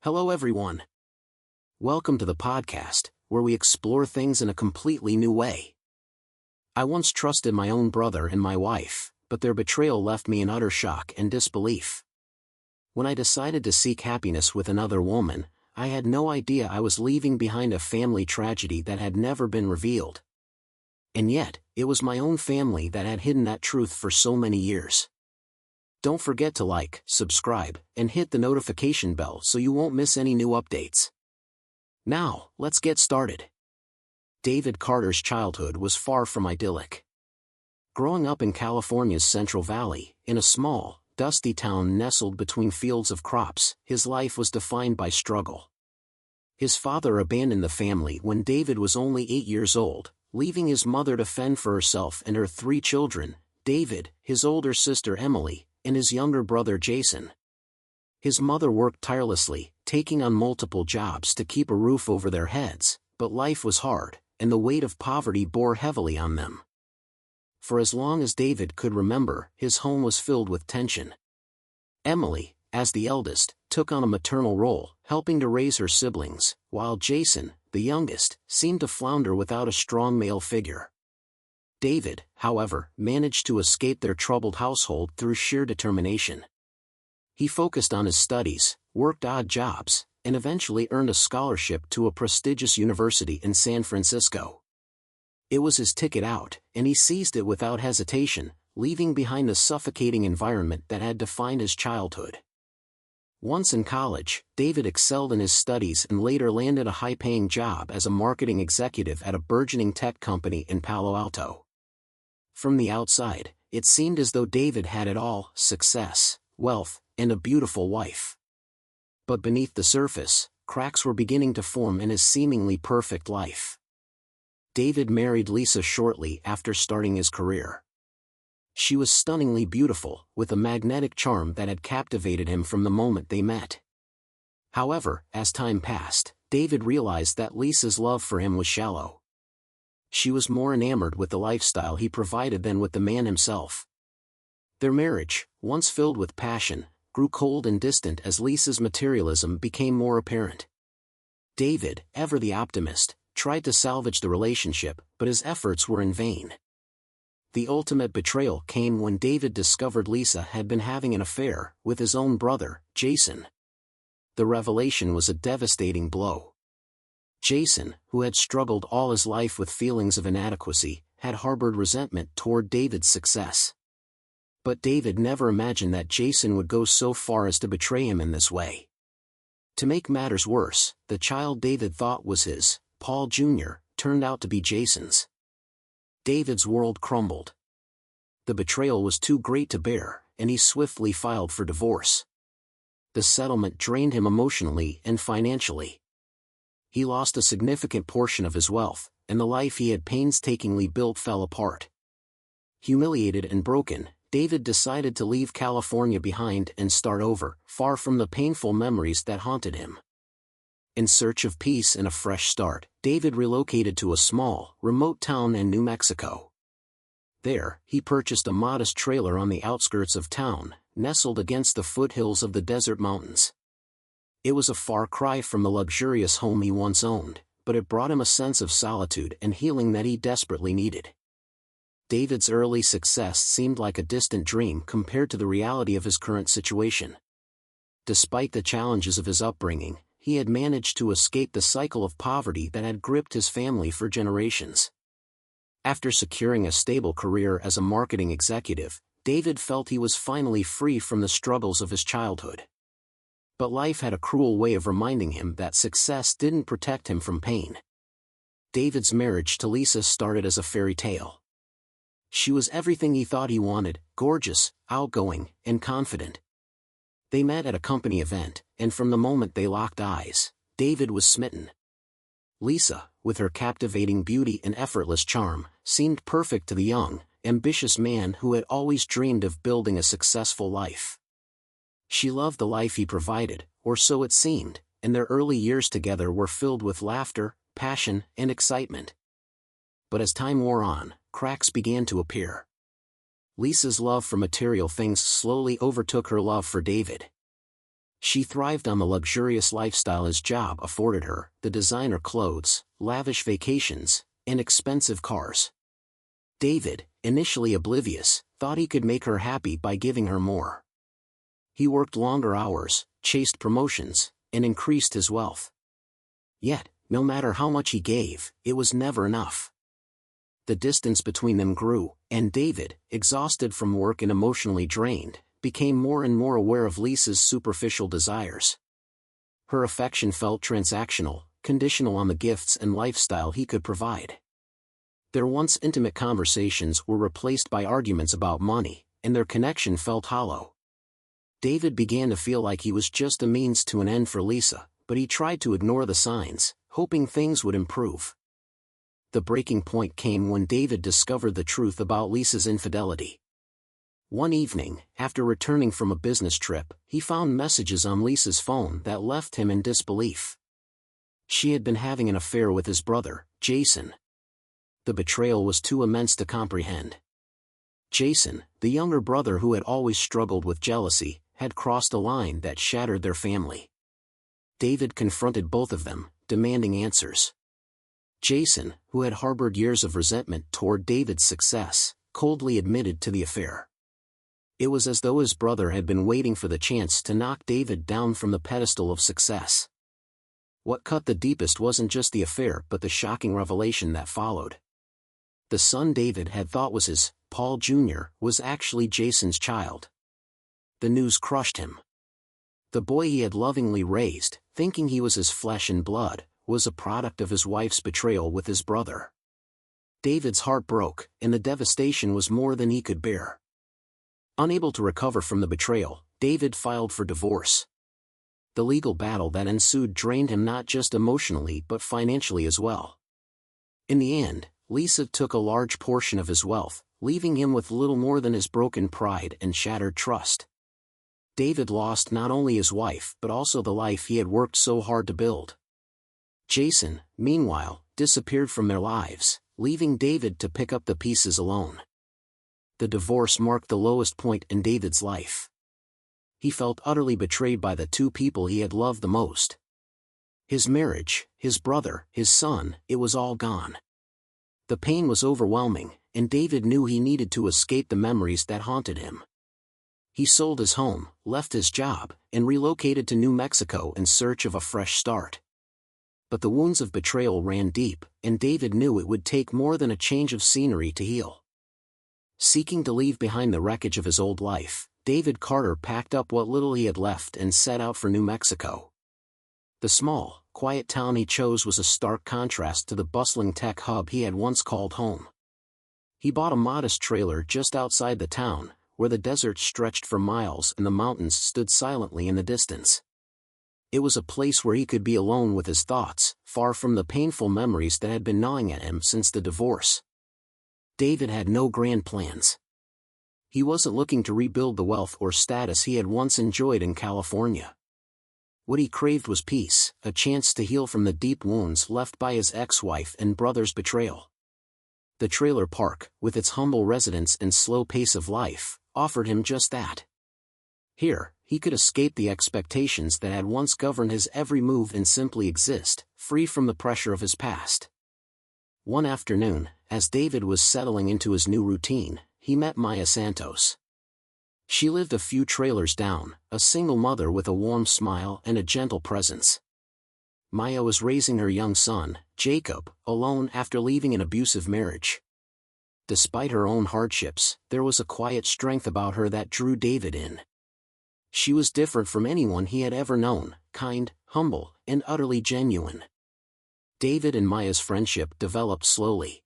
Hello everyone. Welcome to the podcast, where we explore things in a completely new way. I once trusted my own brother and my wife, but their betrayal left me in utter shock and disbelief. When I decided to seek happiness with another woman, I had no idea I was leaving behind a family tragedy that had never been revealed. And yet, it was my own family that had hidden that truth for so many years. Don't forget to like, subscribe, and hit the notification bell so you won't miss any new updates. Now, let's get started. David Carter's childhood was far from idyllic. Growing up in California's Central Valley, in a small, dusty town nestled between fields of crops, his life was defined by struggle. His father abandoned the family when David was only 8 years old, leaving his mother to fend for herself and her 3 children, David, his older sister Emily, and his younger brother Jason. His mother worked tirelessly, taking on multiple jobs to keep a roof over their heads, but life was hard, and the weight of poverty bore heavily on them. For as long as David could remember, his home was filled with tension. Emily, as the eldest, took on a maternal role, helping to raise her siblings, while Jason, the youngest, seemed to flounder without a strong male figure. David, however, managed to escape their troubled household through sheer determination. He focused on his studies, worked odd jobs, and eventually earned a scholarship to a prestigious university in San Francisco. It was his ticket out, and he seized it without hesitation, leaving behind the suffocating environment that had defined his childhood. Once in college, David excelled in his studies and later landed a high-paying job as a marketing executive at a burgeoning tech company in Palo Alto. From the outside, it seemed as though David had it all: success, wealth, and a beautiful wife. But beneath the surface, cracks were beginning to form in his seemingly perfect life. David married Lisa shortly after starting his career. She was stunningly beautiful, with a magnetic charm that had captivated him from the moment they met. However, as time passed, David realized that Lisa's love for him was shallow. She was more enamored with the lifestyle he provided than with the man himself. Their marriage, once filled with passion, grew cold and distant as Lisa's materialism became more apparent. David, ever the optimist, tried to salvage the relationship, but his efforts were in vain. The ultimate betrayal came when David discovered Lisa had been having an affair with his own brother, Jason. The revelation was a devastating blow. Jason, who had struggled all his life with feelings of inadequacy, had harbored resentment toward David's success. But David never imagined that Jason would go so far as to betray him in this way. To make matters worse, the child David thought was his, Paul Jr., turned out to be Jason's. David's world crumbled. The betrayal was too great to bear, and he swiftly filed for divorce. The settlement drained him emotionally and financially. He lost a significant portion of his wealth, and the life he had painstakingly built fell apart. Humiliated and broken, David decided to leave California behind and start over, far from the painful memories that haunted him. In search of peace and a fresh start, David relocated to a small, remote town in New Mexico. There, he purchased a modest trailer on the outskirts of town, nestled against the foothills of the desert mountains. It was a far cry from the luxurious home he once owned, but it brought him a sense of solitude and healing that he desperately needed. David's early success seemed like a distant dream compared to the reality of his current situation. Despite the challenges of his upbringing, he had managed to escape the cycle of poverty that had gripped his family for generations. After securing a stable career as a marketing executive, David felt he was finally free from the struggles of his childhood. But life had a cruel way of reminding him that success didn't protect him from pain. David's marriage to Lisa started as a fairy tale. She was everything he thought he wanted: gorgeous, outgoing, and confident. They met at a company event, and from the moment they locked eyes, David was smitten. Lisa, with her captivating beauty and effortless charm, seemed perfect to the young, ambitious man who had always dreamed of building a successful life. She loved the life he provided, or so it seemed, and their early years together were filled with laughter, passion, and excitement. But as time wore on, cracks began to appear. Lisa's love for material things slowly overtook her love for David. She thrived on the luxurious lifestyle his job afforded her, the designer clothes, lavish vacations, and expensive cars. David, initially oblivious, thought he could make her happy by giving her more. He worked longer hours, chased promotions, and increased his wealth. Yet, no matter how much he gave, it was never enough. The distance between them grew, and David, exhausted from work and emotionally drained, became more and more aware of Lisa's superficial desires. Her affection felt transactional, conditional on the gifts and lifestyle he could provide. Their once intimate conversations were replaced by arguments about money, and their connection felt hollow. David began to feel like he was just a means to an end for Lisa, but he tried to ignore the signs, hoping things would improve. The breaking point came when David discovered the truth about Lisa's infidelity. One evening, after returning from a business trip, he found messages on Lisa's phone that left him in disbelief. She had been having an affair with his brother, Jason. The betrayal was too immense to comprehend. Jason, the younger brother who had always struggled with jealousy, had crossed a line that shattered their family. David confronted both of them, demanding answers. Jason, who had harbored years of resentment toward David's success, coldly admitted to the affair. It was as though his brother had been waiting for the chance to knock David down from the pedestal of success. What cut the deepest wasn't just the affair but the shocking revelation that followed. The son David had thought was his, Paul Jr., was actually Jason's child. The news crushed him. The boy he had lovingly raised, thinking he was his flesh and blood, was a product of his wife's betrayal with his brother. David's heart broke, and the devastation was more than he could bear. Unable to recover from the betrayal, David filed for divorce. The legal battle that ensued drained him not just emotionally but financially as well. In the end, Lisa took a large portion of his wealth, leaving him with little more than his broken pride and shattered trust. David lost not only his wife but also the life he had worked so hard to build. Jason, meanwhile, disappeared from their lives, leaving David to pick up the pieces alone. The divorce marked the lowest point in David's life. He felt utterly betrayed by the two people he had loved the most. His marriage, his brother, his son, it was all gone. The pain was overwhelming, and David knew he needed to escape the memories that haunted him. He sold his home, left his job, and relocated to New Mexico in search of a fresh start. But the wounds of betrayal ran deep, and David knew it would take more than a change of scenery to heal. Seeking to leave behind the wreckage of his old life, David Carter packed up what little he had left and set out for New Mexico. The small, quiet town he chose was a stark contrast to the bustling tech hub he had once called home. He bought a modest trailer just outside the town, where the desert stretched for miles and the mountains stood silently in the distance. It was a place where he could be alone with his thoughts, far from the painful memories that had been gnawing at him since the divorce. David had no grand plans. He wasn't looking to rebuild the wealth or status he had once enjoyed in California. What he craved was peace, a chance to heal from the deep wounds left by his ex-wife and brother's betrayal. The trailer park, with its humble residents and slow pace of life, offered him just that. Here, he could escape the expectations that had once governed his every move and simply exist, free from the pressure of his past. One afternoon, as David was settling into his new routine, he met Maya Santos. She lived a few trailers down, a single mother with a warm smile and a gentle presence. Maya was raising her young son, Jacob, alone after leaving an abusive marriage. Despite her own hardships, there was a quiet strength about her that drew David in. She was different from anyone he had ever known, kind, humble, and utterly genuine. David and Maya's friendship developed slowly.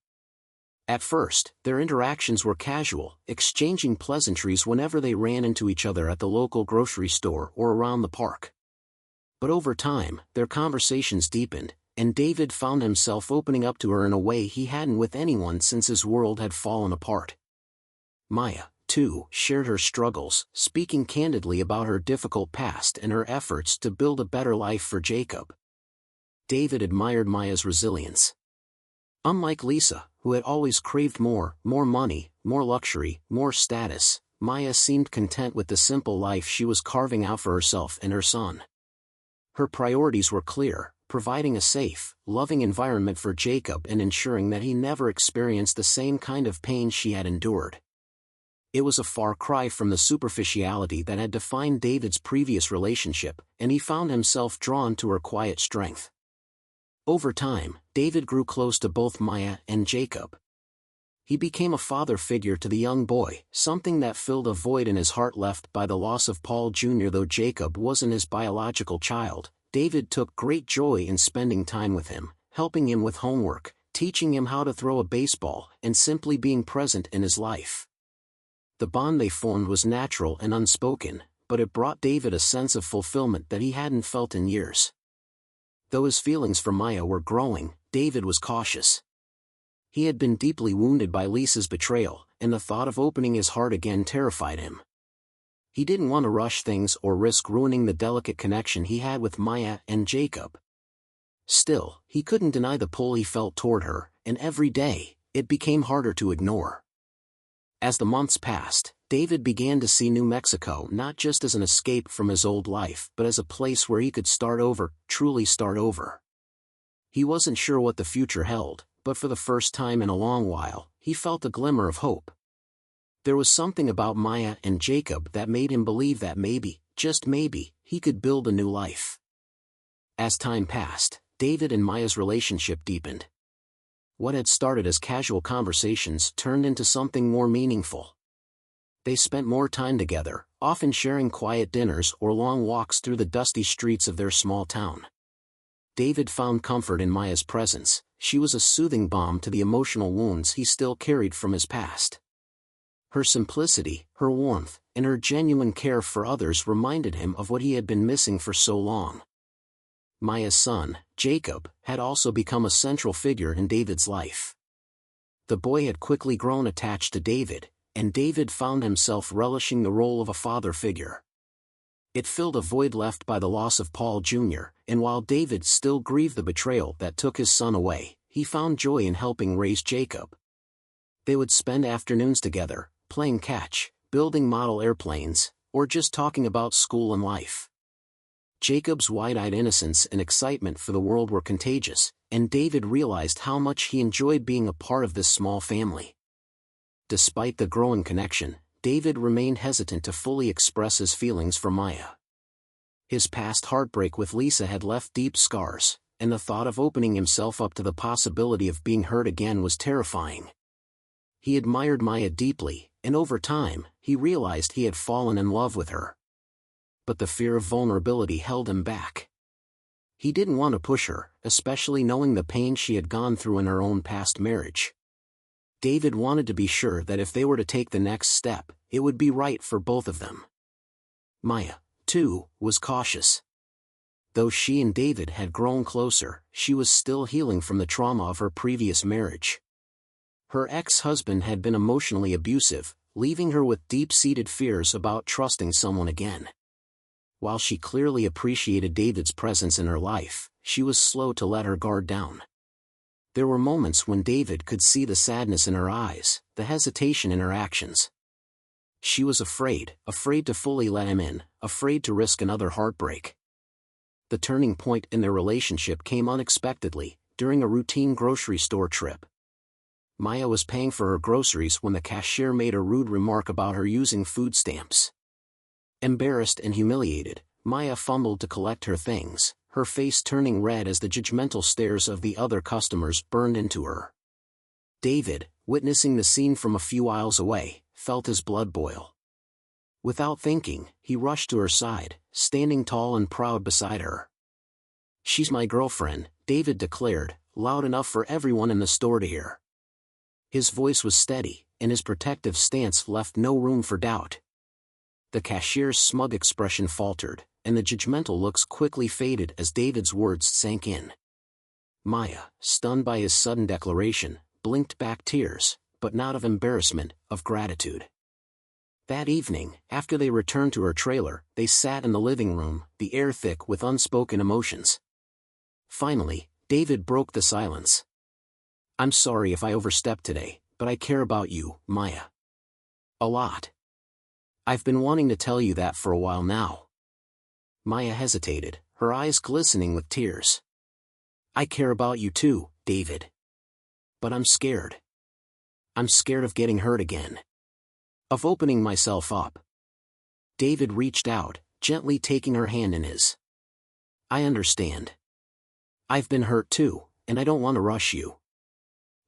At first, their interactions were casual, exchanging pleasantries whenever they ran into each other at the local grocery store or around the park. But over time, their conversations deepened, and David found himself opening up to her in a way he hadn't with anyone since his world had fallen apart. Maya, too, shared her struggles, speaking candidly about her difficult past and her efforts to build a better life for Jacob. David admired Maya's resilience. Unlike Lisa, who had always craved more money, more luxury, more status, Maya seemed content with the simple life she was carving out for herself and her son. Her priorities were clear: providing a safe, loving environment for Jacob and ensuring that he never experienced the same kind of pain she had endured. It was a far cry from the superficiality that had defined David's previous relationship, and he found himself drawn to her quiet strength. Over time, David grew close to both Maya and Jacob. He became a father figure to the young boy, something that filled a void in his heart left by the loss of Paul Jr. Though Jacob wasn't his biological child, David took great joy in spending time with him, helping him with homework, teaching him how to throw a baseball, and simply being present in his life. The bond they formed was natural and unspoken, but it brought David a sense of fulfillment that he hadn't felt in years. Though his feelings for Maya were growing, David was cautious. He had been deeply wounded by Lisa's betrayal, and the thought of opening his heart again terrified him. He didn't want to rush things or risk ruining the delicate connection he had with Maya and Jacob. Still, he couldn't deny the pull he felt toward her, and every day, it became harder to ignore. As the months passed, David began to see New Mexico not just as an escape from his old life but as a place where he could start over, truly start over. He wasn't sure what the future held, but for the first time in a long while, he felt a glimmer of hope. There was something about Maya and Jacob that made him believe that maybe, just maybe, he could build a new life. As time passed, David and Maya's relationship deepened. What had started as casual conversations turned into something more meaningful. They spent more time together, often sharing quiet dinners or long walks through the dusty streets of their small town. David found comfort in Maya's presence. She was a soothing balm to the emotional wounds he still carried from his past. Her simplicity, her warmth, and her genuine care for others reminded him of what he had been missing for so long. Maya's son, Jacob, had also become a central figure in David's life. The boy had quickly grown attached to David, and David found himself relishing the role of a father figure. It filled a void left by the loss of Paul Jr., and while David still grieved the betrayal that took his son away, he found joy in helping raise Jacob. They would spend afternoons together, playing catch, building model airplanes, or just talking about school and life. Jacob's wide-eyed innocence and excitement for the world were contagious, and David realized how much he enjoyed being a part of this small family. Despite the growing connection, David remained hesitant to fully express his feelings for Maya. His past heartbreak with Lisa had left deep scars, and the thought of opening himself up to the possibility of being hurt again was terrifying. He admired Maya deeply, and over time, he realized he had fallen in love with her. But the fear of vulnerability held him back. He didn't want to push her, especially knowing the pain she had gone through in her own past marriage. David wanted to be sure that if they were to take the next step, it would be right for both of them. Maya, too, was cautious. Though she and David had grown closer, she was still healing from the trauma of her previous marriage. Her ex-husband had been emotionally abusive, leaving her with deep-seated fears about trusting someone again. While she clearly appreciated David's presence in her life, she was slow to let her guard down. There were moments when David could see the sadness in her eyes, the hesitation in her actions. She was afraid to fully let him in, afraid to risk another heartbreak. The turning point in their relationship came unexpectedly, during a routine grocery store trip. Maya was paying for her groceries when the cashier made a rude remark about her using food stamps. Embarrassed and humiliated, Maya fumbled to collect her things, her face turning red as the judgmental stares of the other customers burned into her. David, witnessing the scene from a few aisles away, felt his blood boil. Without thinking, he rushed to her side, standing tall and proud beside her. "She's my girlfriend," David declared, loud enough for everyone in the store to hear. His voice was steady, and his protective stance left no room for doubt. The cashier's smug expression faltered, and the judgmental looks quickly faded as David's words sank in. Maya, stunned by his sudden declaration, blinked back tears, but not of embarrassment, of gratitude. That evening, after they returned to her trailer, they sat in the living room, the air thick with unspoken emotions. Finally, David broke the silence. "I'm sorry if I overstepped today, but I care about you, Maya. A lot. I've been wanting to tell you that for a while now. Maya hesitated, her eyes glistening with tears. I care about you too, David. But I'm scared. I'm scared of getting hurt again. Of opening myself up. David reached out, gently taking her hand in his. I understand. I've been hurt too, and I don't want to rush you.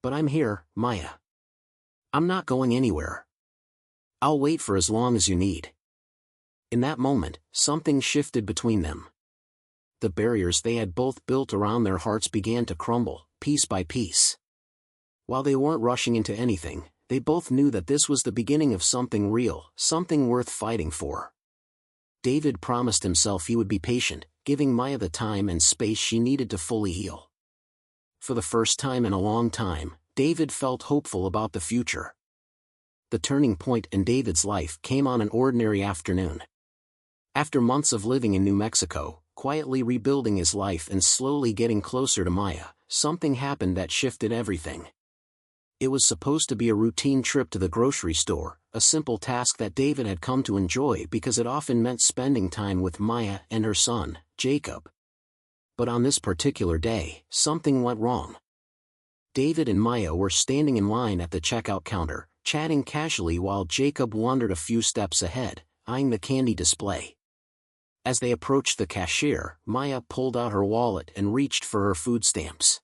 But I'm here, Maya. I'm not going anywhere. I'll wait for as long as you need. In that moment, something shifted between them. The barriers they had both built around their hearts began to crumble, piece by piece. While they weren't rushing into anything, they both knew that this was the beginning of something real, something worth fighting for. David promised himself he would be patient, giving Maya the time and space she needed to fully heal. For the first time in a long time, David felt hopeful about the future. The turning point in David's life came on an ordinary afternoon. After months of living in New Mexico, quietly rebuilding his life and slowly getting closer to Maya, something happened that shifted everything. It was supposed to be a routine trip to the grocery store, a simple task that David had come to enjoy because it often meant spending time with Maya and her son, Jacob. But on this particular day, something went wrong. David and Maya were standing in line at the checkout counter, chatting casually while Jacob wandered a few steps ahead, eyeing the candy display. As they approached the cashier, Maya pulled out her wallet and reached for her food stamps.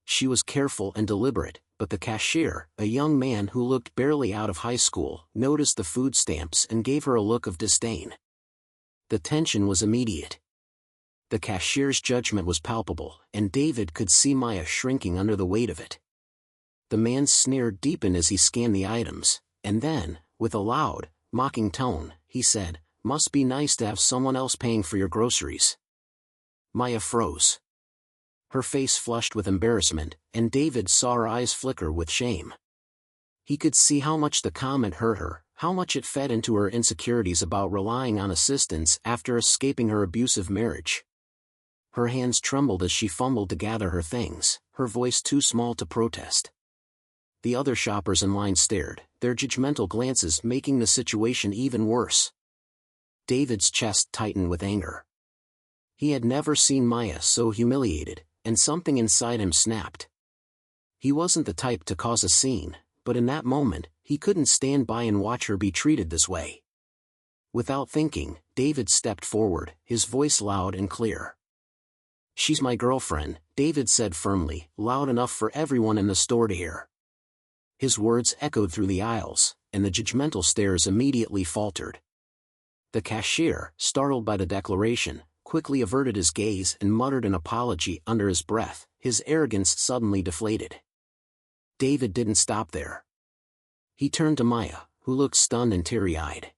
She was careful and deliberate, but the cashier, a young man who looked barely out of high school, noticed the food stamps and gave her a look of disdain. The tension was immediate. The cashier's judgment was palpable, and David could see Maya shrinking under the weight of it. The man's sneer deepened as he scanned the items, and then, with a loud, mocking tone, he said, "Must be nice to have someone else paying for your groceries." Maya froze. Her face flushed with embarrassment, and David saw her eyes flicker with shame. He could see how much the comment hurt her, how much it fed into her insecurities about relying on assistance after escaping her abusive marriage. Her hands trembled as she fumbled to gather her things, her voice too small to protest. The other shoppers in line stared, their judgmental glances making the situation even worse. David's chest tightened with anger. He had never seen Maya so humiliated, and something inside him snapped. He wasn't the type to cause a scene, but in that moment, he couldn't stand by and watch her be treated this way. Without thinking, David stepped forward, his voice loud and clear. "She's my girlfriend," David said firmly, loud enough for everyone in the store to hear. His words echoed through the aisles, and the judgmental stares immediately faltered. The cashier, startled by the declaration, quickly averted his gaze and muttered an apology under his breath, his arrogance suddenly deflated. David didn't stop there. He turned to Maya, who looked stunned and teary-eyed.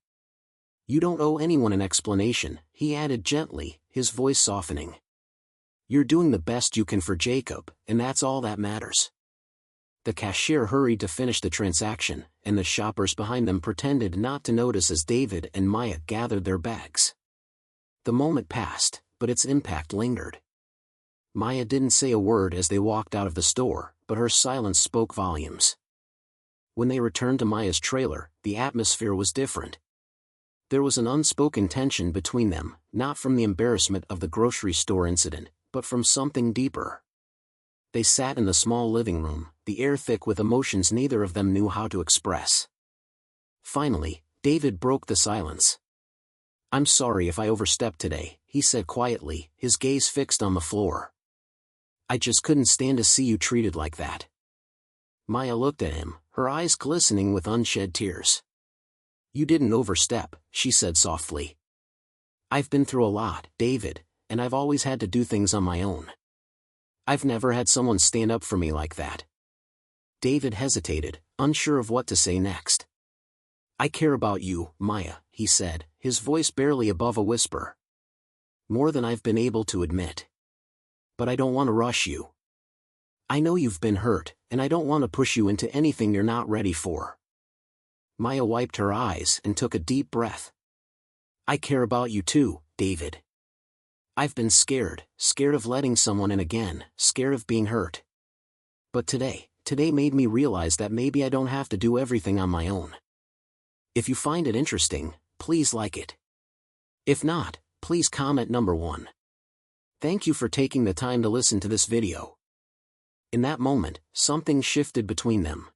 "You don't owe anyone an explanation," he added gently, his voice softening. "You're doing the best you can for Jacob, and that's all that matters." The cashier hurried to finish the transaction, and the shoppers behind them pretended not to notice as David and Maya gathered their bags. The moment passed, but its impact lingered. Maya didn't say a word as they walked out of the store, but her silence spoke volumes. When they returned to Maya's trailer, the atmosphere was different. There was an unspoken tension between them, not from the embarrassment of the grocery store incident, but from something deeper. They sat in the small living room, the air thick with emotions neither of them knew how to express. Finally, David broke the silence. "I'm sorry if I overstepped today," he said quietly, his gaze fixed on the floor. "I just couldn't stand to see you treated like that." Maya looked at him, her eyes glistening with unshed tears. "You didn't overstep," she said softly. "I've been through a lot, David, and I've always had to do things on my own. I've never had someone stand up for me like that." David hesitated, unsure of what to say next. "I care about you, Maya," he said, his voice barely above a whisper. "More than I've been able to admit. But I don't want to rush you. I know you've been hurt, and I don't want to push you into anything you're not ready for." Maya wiped her eyes and took a deep breath. "I care about you too, David. I've been scared of letting someone in again, scared of being hurt. But today made me realize that maybe I don't have to do everything on my own." If you find it interesting, please like it. If not, please comment number 1. Thank you for taking the time to listen to this video. In that moment, something shifted between them.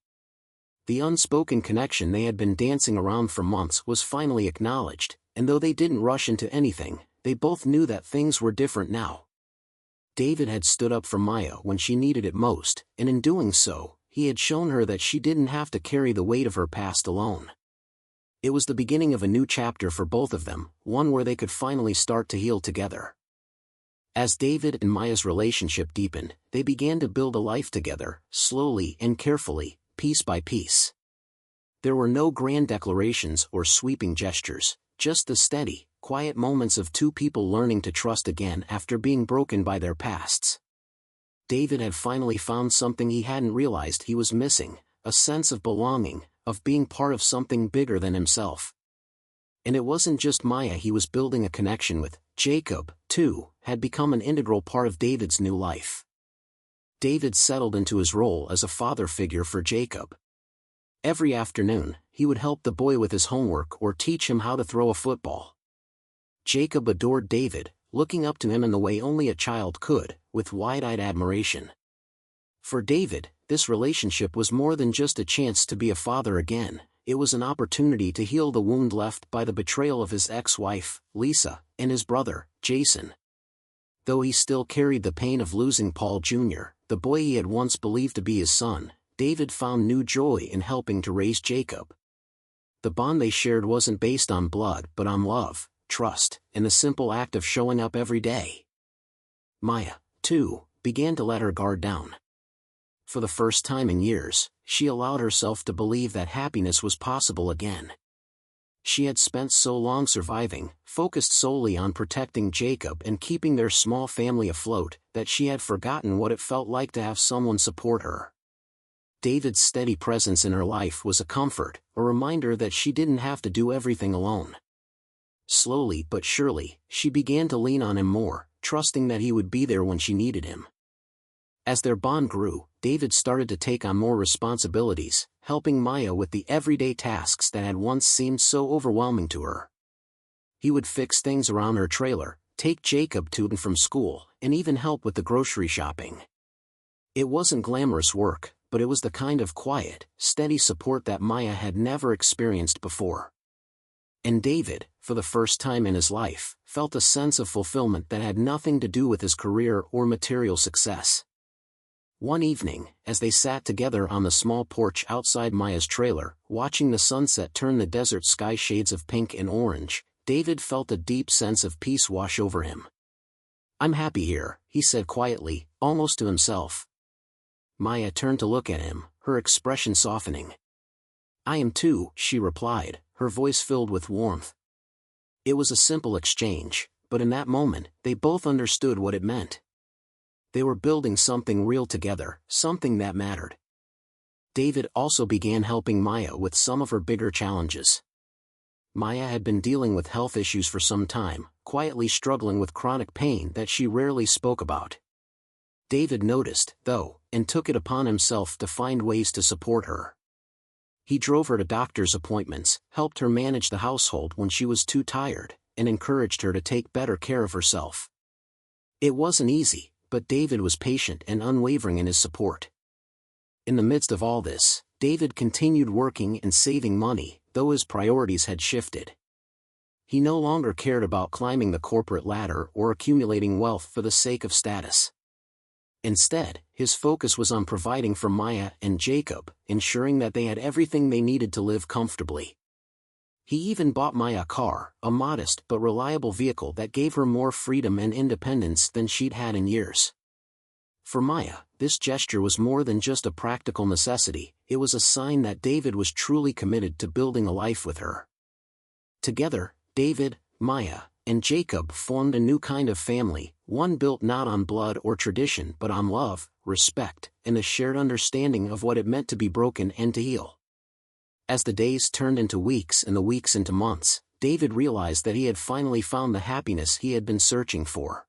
The unspoken connection they had been dancing around for months was finally acknowledged, and though they didn't rush into anything, they both knew that things were different now. David had stood up for Maya when she needed it most, and in doing so, he had shown her that she didn't have to carry the weight of her past alone. It was the beginning of a new chapter for both of them, one where they could finally start to heal together. As David and Maya's relationship deepened, they began to build a life together, slowly and carefully, piece by piece. There were no grand declarations or sweeping gestures, just the steady, quiet moments of two people learning to trust again after being broken by their pasts. David had finally found something he hadn't realized he was missing, a sense of belonging, of being part of something bigger than himself. And it wasn't just Maya he was building a connection with. Jacob, too, had become an integral part of David's new life. David settled into his role as a father figure for Jacob. Every afternoon, he would help the boy with his homework or teach him how to throw a football. Jacob adored David, looking up to him in the way only a child could, with wide-eyed admiration. For David, this relationship was more than just a chance to be a father again, it was an opportunity to heal the wound left by the betrayal of his ex-wife, Lisa, and his brother, Jason. Though he still carried the pain of losing Paul Jr., the boy he had once believed to be his son, David found new joy in helping to raise Jacob. The bond they shared wasn't based on blood but on love, trust, and the simple act of showing up every day. Maya, too, began to let her guard down. For the first time in years, she allowed herself to believe that happiness was possible again. She had spent so long surviving, focused solely on protecting Jacob and keeping their small family afloat, that she had forgotten what it felt like to have someone support her. David's steady presence in her life was a comfort, a reminder that she didn't have to do everything alone. Slowly but surely, she began to lean on him more, trusting that he would be there when she needed him. As their bond grew, David started to take on more responsibilities, helping Maya with the everyday tasks that had once seemed so overwhelming to her. He would fix things around her trailer, take Jacob to and from school, and even help with the grocery shopping. It wasn't glamorous work, but it was the kind of quiet, steady support that Maya had never experienced before. And David, for the first time in his life, felt a sense of fulfillment that had nothing to do with his career or material success. One evening, as they sat together on the small porch outside Maya's trailer, watching the sunset turn the desert sky shades of pink and orange, David felt a deep sense of peace wash over him. "I'm happy here," he said quietly, almost to himself. Maya turned to look at him, her expression softening. "I am too," she replied, her voice filled with warmth. It was a simple exchange, but in that moment, they both understood what it meant. They were building something real together, something that mattered. David also began helping Maya with some of her bigger challenges. Maya had been dealing with health issues for some time, quietly struggling with chronic pain that she rarely spoke about. David noticed, though, and took it upon himself to find ways to support her. He drove her to doctor's appointments, helped her manage the household when she was too tired, and encouraged her to take better care of herself. It wasn't easy, but David was patient and unwavering in his support. In the midst of all this, David continued working and saving money, though his priorities had shifted. He no longer cared about climbing the corporate ladder or accumulating wealth for the sake of status. Instead, his focus was on providing for Maya and Jacob, ensuring that they had everything they needed to live comfortably. He even bought Maya a car, a modest but reliable vehicle that gave her more freedom and independence than she'd had in years. For Maya, this gesture was more than just a practical necessity, it was a sign that David was truly committed to building a life with her. Together, David, Maya, and Jacob formed a new kind of family, one built not on blood or tradition but on love, respect, and a shared understanding of what it meant to be broken and to heal. As the days turned into weeks and the weeks into months, David realized that he had finally found the happiness he had been searching for.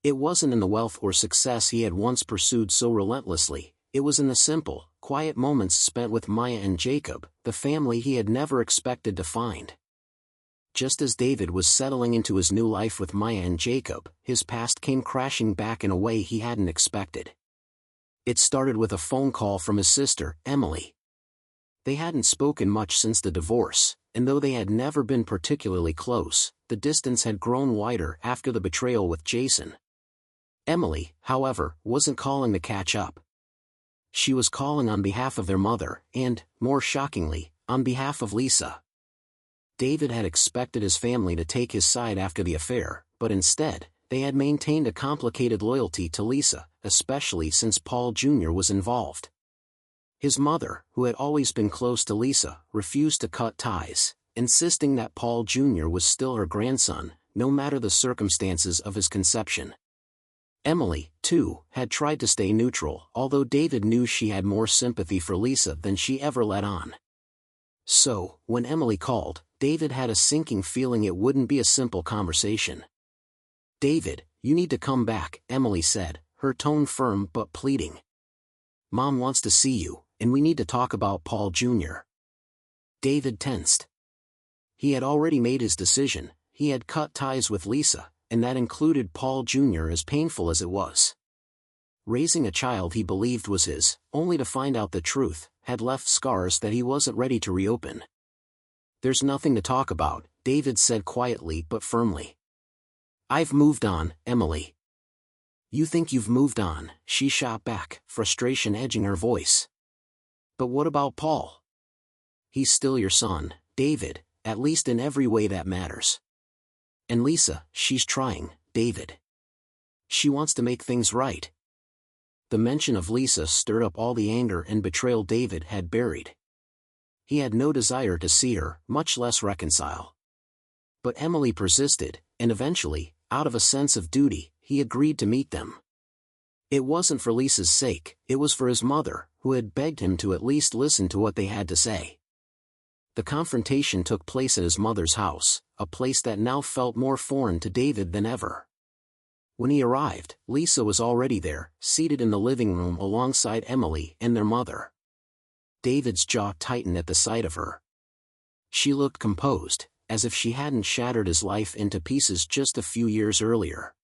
It wasn't in the wealth or success he had once pursued so relentlessly, It was in the simple, quiet moments spent with Maya and Jacob, the family he had never expected to find. Just as David was settling into his new life with Maya and Jacob, his past came crashing back in a way he hadn't expected. It started with a phone call from his sister, Emily. They hadn't spoken much since the divorce, and though they had never been particularly close, the distance had grown wider after the betrayal with Jason. Emily, however, wasn't calling to catch up. She was calling on behalf of their mother and, more shockingly, on behalf of Lisa. David had expected his family to take his side after the affair, but instead, they had maintained a complicated loyalty to Lisa, especially since Paul Jr. was involved. His mother, who had always been close to Lisa, refused to cut ties, insisting that Paul Jr. was still her grandson, no matter the circumstances of his conception. Emily, too, had tried to stay neutral, although David knew she had more sympathy for Lisa than she ever let on. So, when Emily called, David had a sinking feeling it wouldn't be a simple conversation. "David, you need to come back," Emily said, her tone firm but pleading. "Mom wants to see you, and we need to talk about Paul Jr." David tensed. He had already made his decision. He had cut ties with Lisa, and that included Paul Jr. as painful as it was. Raising a child he believed was his, only to find out the truth, had left scars that he wasn't ready to reopen. "There's nothing to talk about," David said quietly but firmly. "I've moved on, Emily." "You think you've moved on?" she shot back, frustration edging her voice. "But what about Paul? He's still your son, David, at least in every way that matters. And Lisa, she's trying, David. She wants to make things right." The mention of Lisa stirred up all the anger and betrayal David had buried. He had no desire to see her, much less reconcile. But Emily persisted, and eventually, out of a sense of duty, he agreed to meet them. It wasn't for Lisa's sake, it was for his mother, who had begged him to at least listen to what they had to say. The confrontation took place at his mother's house, a place that now felt more foreign to David than ever. When he arrived, Lisa was already there, seated in the living room alongside Emily and their mother. David's jaw tightened at the sight of her. She looked composed, as if she hadn't shattered his life into pieces just a few years earlier.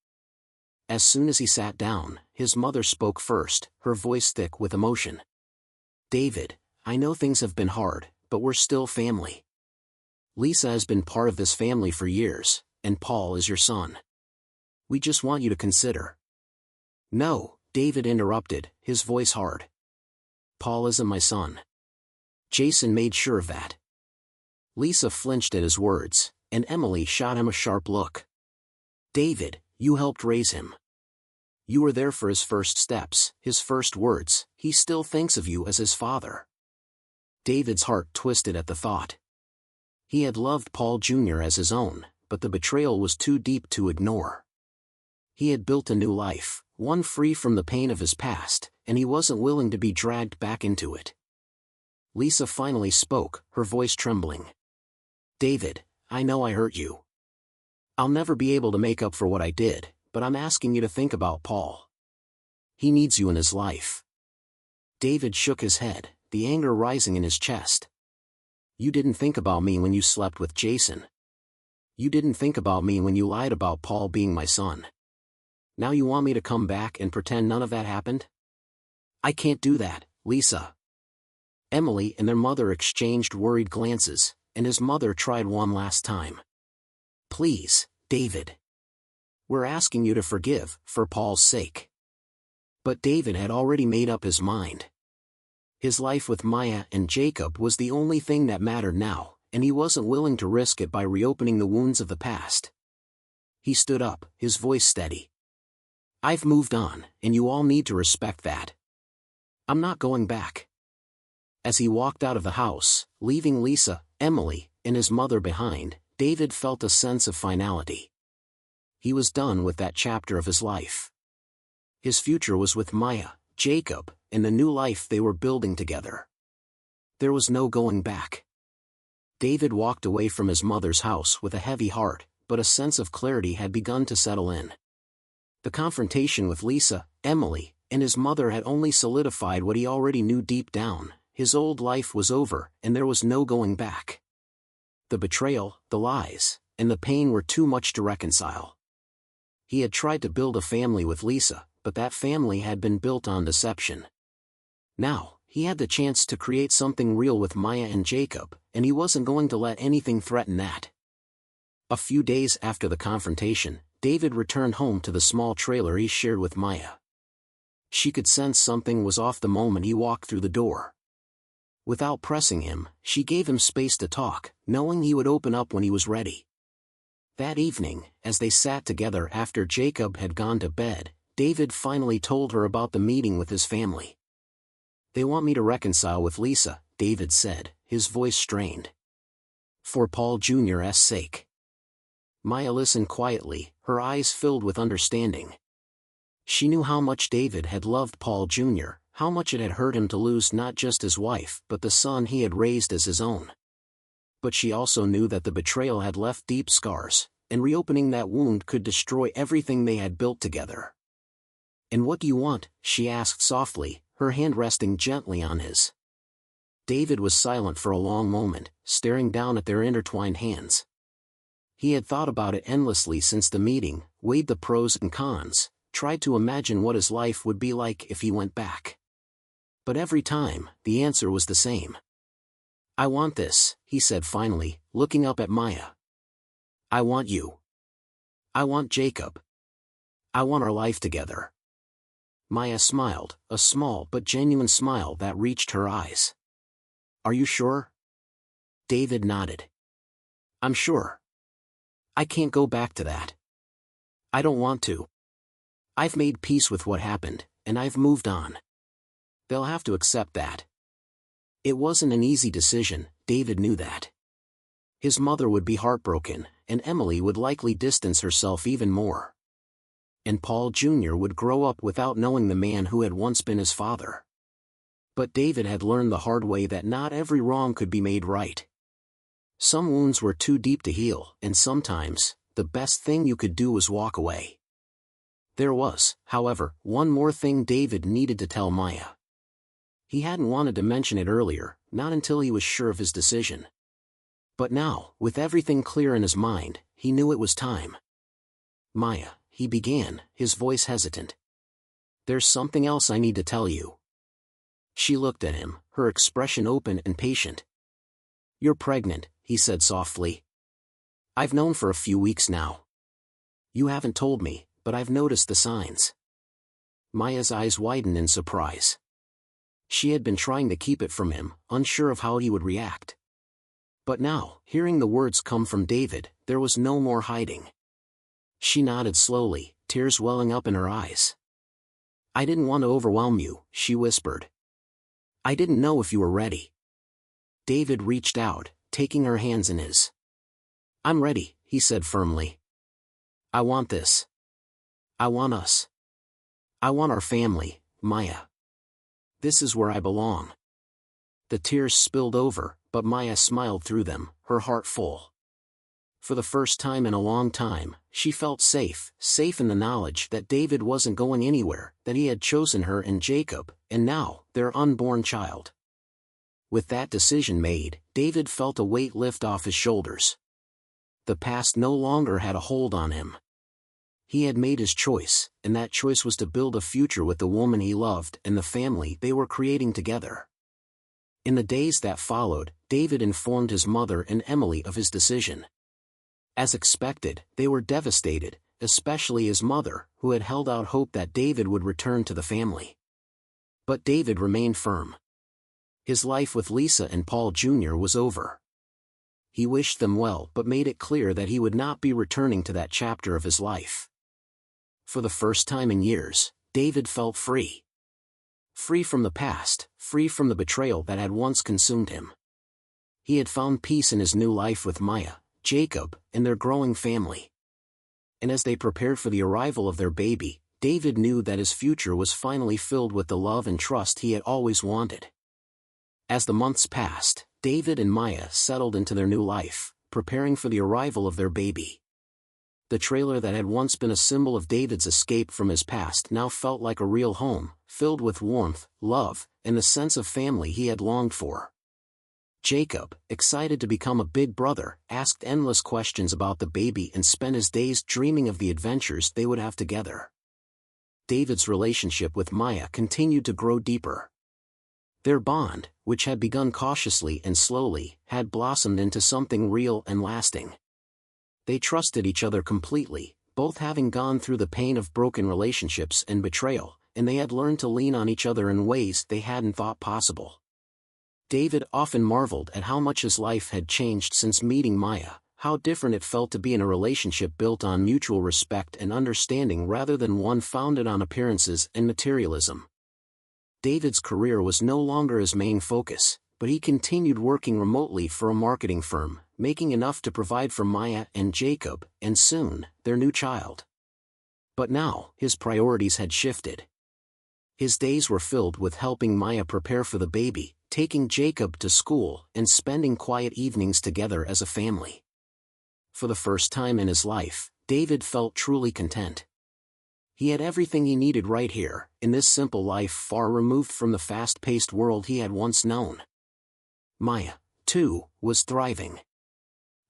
As soon as he sat down, his mother spoke first, her voice thick with emotion. "David, I know things have been hard, but we're still family. Lisa has been part of this family for years, and Paul is your son. We just want you to consider." "No," David interrupted, his voice hard. "Paul isn't my son. Jason made sure of that." Lisa flinched at his words, and Emily shot him a sharp look. "David, you helped raise him. You were there for his first steps, his first words. He still thinks of you as his father." David's heart twisted at the thought. He had loved Paul Jr. as his own, but the betrayal was too deep to ignore. He had built a new life, one free from the pain of his past, and he wasn't willing to be dragged back into it. Lisa finally spoke, her voice trembling. "David, I know I hurt you. I'll never be able to make up for what I did, but I'm asking you to think about Paul. He needs you in his life." David shook his head, the anger rising in his chest. "You didn't think about me when you slept with Jason. You didn't think about me when you lied about Paul being my son. Now you want me to come back and pretend none of that happened? I can't do that, Lisa." Emily and their mother exchanged worried glances, and his mother tried one last time. "Please, David. We're asking you to forgive, for Paul's sake." But David had already made up his mind. His life with Maya and Jacob was the only thing that mattered now, and he wasn't willing to risk it by reopening the wounds of the past. He stood up, his voice steady. "I've moved on, and you all need to respect that. I'm not going back." As he walked out of the house, leaving Lisa, Emily, and his mother behind, David felt a sense of finality. He was done with that chapter of his life. His future was with Maya, Jacob, and the new life they were building together. There was no going back. David walked away from his mother's house with a heavy heart, but a sense of clarity had begun to settle in. The confrontation with Lisa, Emily, and his mother had only solidified what he already knew deep down: his old life was over, and there was no going back. The betrayal, the lies, and the pain were too much to reconcile. He had tried to build a family with Lisa, but that family had been built on deception. Now, he had the chance to create something real with Maya and Jacob, and he wasn't going to let anything threaten that. A few days after the confrontation, David returned home to the small trailer he shared with Maya. She could sense something was off the moment he walked through the door. Without pressing him, she gave him space to talk, knowing he would open up when he was ready. That evening, as they sat together after Jacob had gone to bed, David finally told her about the meeting with his family. "They want me to reconcile with Lisa," David said, his voice strained. "For Paul Jr.'s sake." Maya listened quietly, her eyes filled with understanding. She knew how much David had loved Paul Jr., how much it had hurt him to lose not just his wife but the son he had raised as his own. But she also knew that the betrayal had left deep scars, and reopening that wound could destroy everything they had built together. "And what do you want?" she asked softly, her hand resting gently on his. David was silent for a long moment, staring down at their intertwined hands. He had thought about it endlessly since the meeting, weighed the pros and cons, tried to imagine what his life would be like if he went back. But every time, the answer was the same. "I want this," he said finally, looking up at Maya. "I want you. I want Jacob. I want our life together." Maya smiled, a small but genuine smile that reached her eyes. "Are you sure?" David nodded. "I'm sure. I can't go back to that. I don't want to. I've made peace with what happened, and I've moved on. They'll have to accept that." It wasn't an easy decision, David knew that. His mother would be heartbroken, and Emily would likely distance herself even more. And Paul Jr. would grow up without knowing the man who had once been his father. But David had learned the hard way that not every wrong could be made right. Some wounds were too deep to heal, and sometimes, the best thing you could do was walk away. There was, however, one more thing David needed to tell Maya. He hadn't wanted to mention it earlier, not until he was sure of his decision. But now, with everything clear in his mind, he knew it was time. "Maya," he began, his voice hesitant. "There's something else I need to tell you." She looked at him, her expression open and patient. "You're pregnant," he said softly. "I've known for a few weeks now. You haven't told me, but I've noticed the signs." Maya's eyes widened in surprise. She had been trying to keep it from him, unsure of how he would react. But now, hearing the words come from David, there was no more hiding. She nodded slowly, tears welling up in her eyes. "I didn't want to overwhelm you," she whispered. "I didn't know if you were ready." David reached out, taking her hands in his. "I'm ready," he said firmly. "I want this. I want us. I want our family, Maya. This is where I belong." The tears spilled over, but Maya smiled through them, her heart full. For the first time in a long time, she felt safe in the knowledge that David wasn't going anywhere, that he had chosen her and Jacob, and now, their unborn child. With that decision made, David felt a weight lift off his shoulders. The past no longer had a hold on him. He had made his choice, and that choice was to build a future with the woman he loved and the family they were creating together. In the days that followed, David informed his mother and Emily of his decision. As expected, they were devastated, especially his mother, who had held out hope that David would return to the family. But David remained firm. His life with Lisa and Paul Jr. was over. He wished them well but made it clear that he would not be returning to that chapter of his life. For the first time in years, David felt free. Free from the past, free from the betrayal that had once consumed him. He had found peace in his new life with Maya, Jacob, and their growing family. And as they prepared for the arrival of their baby, David knew that his future was finally filled with the love and trust he had always wanted. As the months passed, David and Maya settled into their new life, preparing for the arrival of their baby. The trailer that had once been a symbol of David's escape from his past now felt like a real home, filled with warmth, love, and the sense of family he had longed for. Jacob, excited to become a big brother, asked endless questions about the baby and spent his days dreaming of the adventures they would have together. David's relationship with Maya continued to grow deeper. Their bond, which had begun cautiously and slowly, had blossomed into something real and lasting. They trusted each other completely, both having gone through the pain of broken relationships and betrayal, and they had learned to lean on each other in ways they hadn't thought possible. David often marveled at how much his life had changed since meeting Maya, how different it felt to be in a relationship built on mutual respect and understanding rather than one founded on appearances and materialism. David's career was no longer his main focus, but he continued working remotely for a marketing firm, making enough to provide for Maya and Jacob, and soon, their new child. But now, his priorities had shifted. His days were filled with helping Maya prepare for the baby, taking Jacob to school, and spending quiet evenings together as a family. For the first time in his life, David felt truly content. He had everything he needed right here, in this simple life far removed from the fast-paced world he had once known. Maya, too, was thriving.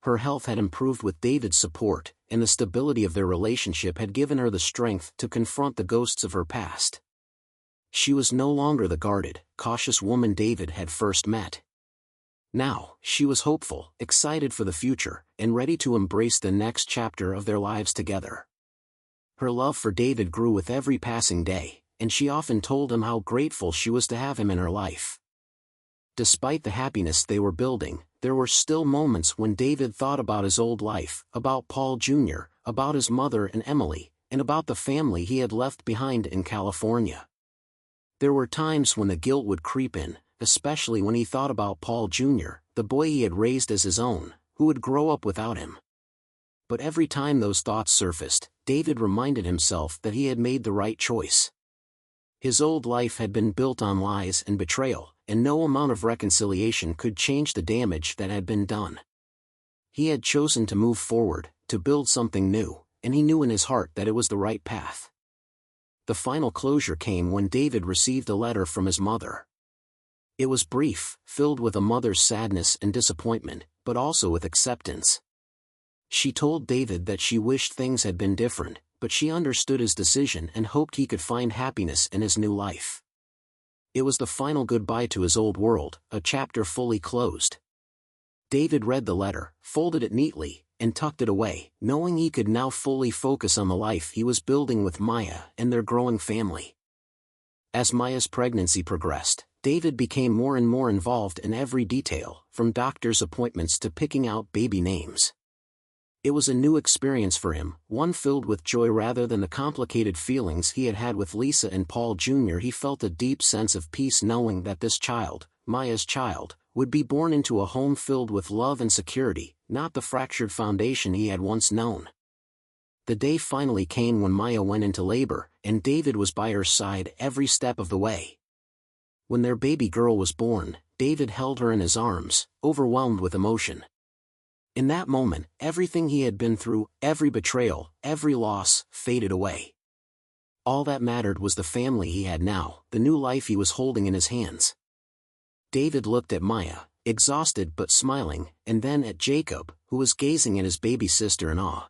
Her health had improved with David's support, and the stability of their relationship had given her the strength to confront the ghosts of her past. She was no longer the guarded, cautious woman David had first met. Now, she was hopeful, excited for the future, and ready to embrace the next chapter of their lives together. Her love for David grew with every passing day, and she often told him how grateful she was to have him in her life. Despite the happiness they were building, there were still moments when David thought about his old life, about Paul Jr., about his mother and Emily, and about the family he had left behind in California. There were times when the guilt would creep in, especially when he thought about Paul Jr., the boy he had raised as his own, who would grow up without him. But every time those thoughts surfaced, David reminded himself that he had made the right choice. His old life had been built on lies and betrayal, and no amount of reconciliation could change the damage that had been done. He had chosen to move forward, to build something new, and he knew in his heart that it was the right path. The final closure came when David received a letter from his mother. It was brief, filled with a mother's sadness and disappointment, but also with acceptance. She told David that she wished things had been different, but she understood his decision and hoped he could find happiness in his new life. It was the final goodbye to his old world, a chapter fully closed. David read the letter, folded it neatly, and tucked it away, knowing he could now fully focus on the life he was building with Maya and their growing family. As Maya's pregnancy progressed, David became more and more involved in every detail, from doctor's appointments to picking out baby names. It was a new experience for him, one filled with joy rather than the complicated feelings he had had with Lisa and Paul Jr. He felt a deep sense of peace knowing that this child, Maya's child, would be born into a home filled with love and security, not the fractured foundation he had once known. The day finally came when Maya went into labor, and David was by her side every step of the way. When their baby girl was born, David held her in his arms, overwhelmed with emotion. In that moment, everything he had been through, every betrayal, every loss, faded away. All that mattered was the family he had now, the new life he was holding in his hands. David looked at Maya, exhausted but smiling, and then at Jacob, who was gazing at his baby sister in awe.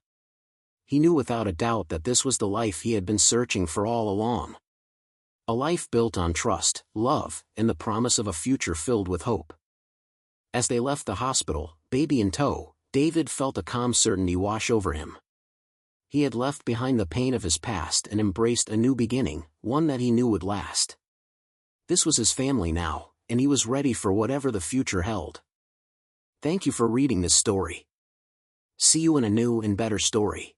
He knew without a doubt that this was the life he had been searching for all along. A life built on trust, love, and the promise of a future filled with hope. As they left the hospital, baby in tow, David felt a calm certainty wash over him. He had left behind the pain of his past and embraced a new beginning, one that he knew would last. This was his family now, and he was ready for whatever the future held. Thank you for reading this story. See you in a new and better story.